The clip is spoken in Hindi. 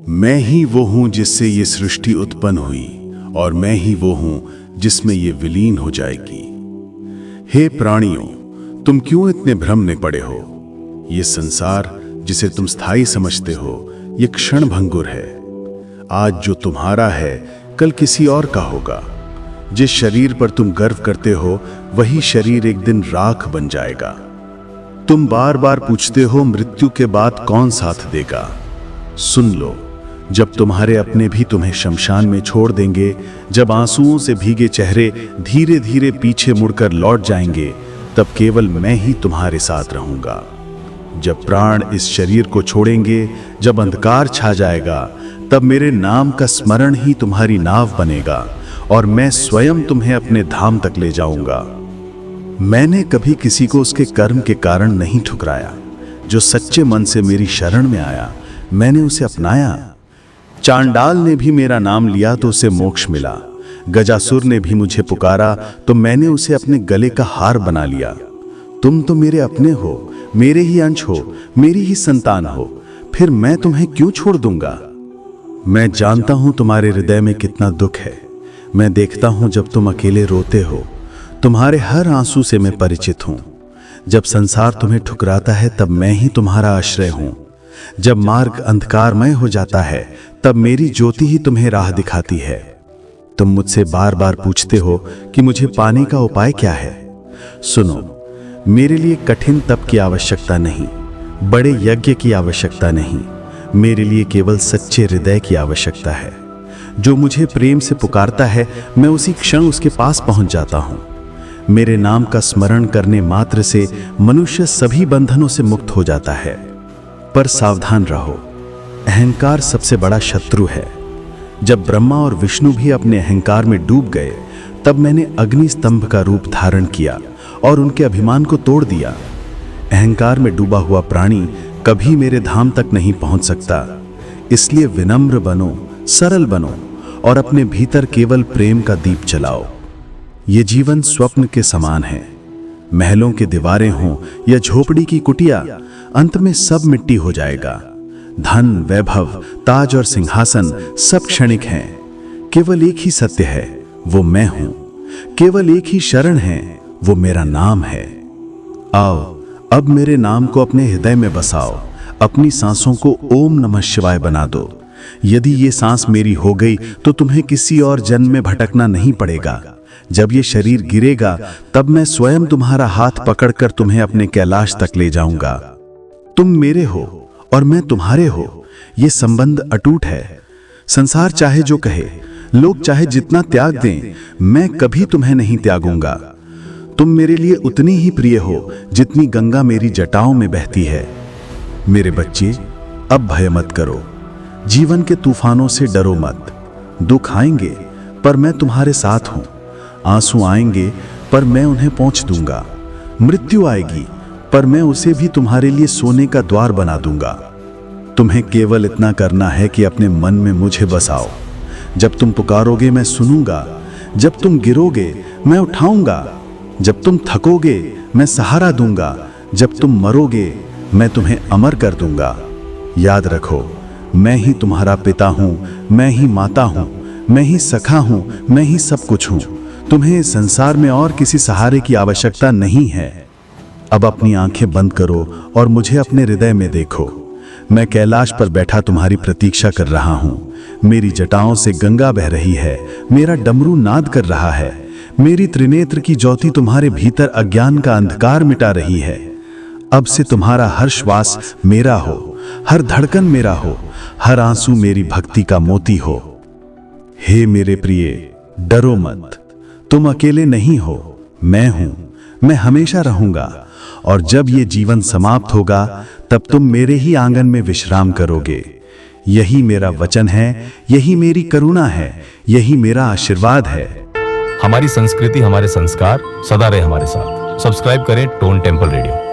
मैं ही वो हूं जिससे ये सृष्टि उत्पन्न हुई और मैं ही वो हूं जिसमें ये विलीन हो जाएगी। हे प्राणियों, तुम क्यों इतने भ्रम में पड़े हो? ये संसार जिसे तुम स्थायी समझते हो, ये क्षण भंगुर है। आज जो तुम्हारा है कल किसी और का होगा। जिस शरीर पर तुम गर्व करते हो वही शरीर एक दिन राख बन जाएगा। तुम बार बार पूछते हो मृत्यु के बाद कौन साथ देगा। सुन लो, जब तुम्हारे अपने भी तुम्हें शमशान में छोड़ देंगे, जब आंसुओं से भीगे चेहरे धीरे धीरे पीछे मुड़कर लौट जाएंगे, तब केवल मैं ही तुम्हारे साथ रहूंगा। जब प्राण इस शरीर को छोड़ेंगे, जब अंधकार छा जाएगा, तब मेरे नाम का स्मरण ही तुम्हारी नाव बनेगा और मैं स्वयं तुम्हें अपने धाम तक ले जाऊंगा। मैंने कभी किसी को उसके कर्म के कारण नहीं ठुकराया। जो सच्चे मन से मेरी शरण में आया, मैंने उसे अपनाया। चांडाल ने भी मेरा नाम लिया तो उसे मोक्ष मिला। गजासुर ने भी मुझे पुकारा तो मैंने उसे अपने गले का हार बना लिया। तुम तो मेरे अपने हो, मेरे ही अंश हो, मेरी ही संतान हो, फिर मैं तुम्हें क्यों छोड़ दूंगा? मैं जानता हूं तुम्हारे हृदय में कितना दुख है। मैं देखता हूं जब तुम अकेले रोते हो। तुम्हारे हर आंसू से मैं परिचित हूं। जब संसार तुम्हें ठुकराता है तब मैं ही तुम्हारा आश्रय हूं। जब मार्ग अंधकारमय हो जाता है तब मेरी ज्योति ही तुम्हें राह दिखाती है। तुम मुझसे बार बार पूछते हो कि मुझे पाने का उपाय क्या है। सुनो, मेरे लिए कठिन तप की आवश्यकता नहीं, बड़े यज्ञ की आवश्यकता नहीं, मेरे लिए केवल सच्चे हृदय की आवश्यकता है। जो मुझे प्रेम से पुकारता है, मैं उसी क्षण उसके पास पहुंच जाता हूं। मेरे नाम का स्मरण करने मात्र से मनुष्य सभी बंधनों से मुक्त हो जाता है। पर सावधान रहो, अहंकार सबसे बड़ा शत्रु है। जब ब्रह्मा और विष्णु भी अपने अहंकार में डूब गए, तब मैंने अग्नि स्तंभ का रूप धारण किया और उनके अभिमान को तोड़ दिया। अहंकार में डूबा हुआ प्राणी कभी मेरे धाम तक नहीं पहुंच सकता। इसलिए विनम्र बनो, सरल बनो और अपने भीतर केवल प्रेम का दीप जलाओ। ये जीवन स्वप्न के समान है। महलों की दीवारें हों या झोपड़ी की कुटिया, अंत में सब मिट्टी हो जाएगा। धन, वैभव, ताज और सिंहासन सब क्षणिक हैं। केवल एक ही सत्य है, वो मैं हूं। केवल एक ही शरण है, वो मेरा नाम है। आओ, अब मेरे नाम को अपने हृदय में बसाओ। अपनी सांसों को ओम नमः शिवाय बना दो। यदि ये सांस मेरी हो गई तो तुम्हें किसी और जन्म में भटकना नहीं पड़ेगा। जब ये शरीर गिरेगा तब मैं स्वयं तुम्हारा हाथ पकड़कर तुम्हें अपने कैलाश तक ले जाऊंगा। तुम मेरे हो और मैं तुम्हारे हो। ये संबंध अटूट है। संसार चाहे जो कहे, लोग चाहे जितना त्याग दें, मैं कभी तुम्हें नहीं त्यागूंगा। तुम मेरे लिए उतनी ही प्रिय हो जितनी गंगा मेरी जटाओं में बहती है। मेरे बच्चे, अब भय मत करो। जीवन के तूफानों से डरो मत। दुख आएंगे पर मैं तुम्हारे साथ हूं। आंसू आएंगे पर मैं उन्हें पोंछ दूंगा। मृत्यु आएगी पर मैं उसे भी तुम्हारे लिए सोने का द्वार बना दूंगा। तुम्हें केवल इतना करना है कि अपने मन में मुझे बसाओ। जब तुम पुकारोगे मैं सुनूंगा। जब तुम गिरोगे मैं उठाऊंगा। जब तुम थकोगे मैं सहारा दूंगा। जब तुम मरोगे मैं तुम्हें अमर कर दूंगा। याद रखो, मैं ही तुम्हारा पिता हूं, मैं ही माता हूं, मैं ही सखा हूं, मैं ही सब कुछ हूं। तुम्हें इस संसार में और किसी सहारे की आवश्यकता नहीं है। अब अपनी आंखें बंद करो और मुझे अपने हृदय में देखो। मैं कैलाश पर बैठा तुम्हारी प्रतीक्षा कर रहा हूं। मेरी जटाओं से गंगा बह रही है। मेरा डमरू नाद कर रहा है। मेरी त्रिनेत्र की ज्योति तुम्हारे भीतर अज्ञान का अंधकार मिटा रही है। अब से तुम्हारा हर श्वास मेरा हो, हर धड़कन मेरा हो, हर आंसू मेरी भक्ति का मोती हो। हे मेरे प्रिय, डरो मत। तुम अकेले नहीं हो, मैं हूं। मैं हमेशा रहूंगा और जब ये जीवन समाप्त होगा तब तुम मेरे ही आंगन में विश्राम करोगे। यही मेरा वचन है, यही मेरी करुणा है, यही मेरा आशीर्वाद है। हमारी संस्कृति, हमारे संस्कार सदा रहे हमारे साथ। सब्सक्राइब करें टोन टेम्पल रेडियो।